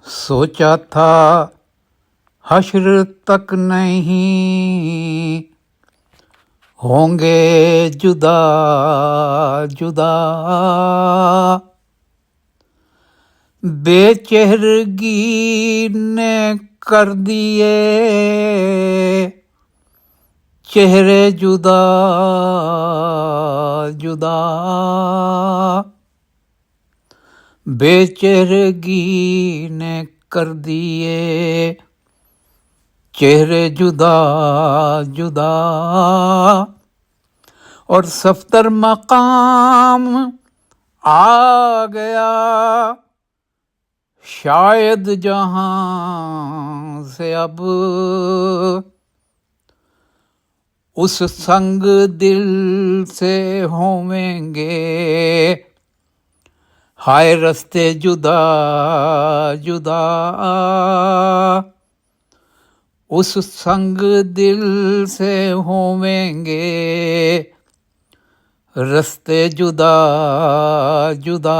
सोचा था हश्र तक नहीं होंगे जुदा जुदा, बेचेहरगी ने कर दिए चेहरे जुदा जुदा, बेचेहरगी ने कर दिए चेहरे जुदा जुदा, और सफ्तर मकाम आ गया शायद जहां से अब, उस संग दिल से होवेंगे हाय रस्ते जुदा जुदा, उस संग दिल से होवेंगे रस्ते जुदा जुदा।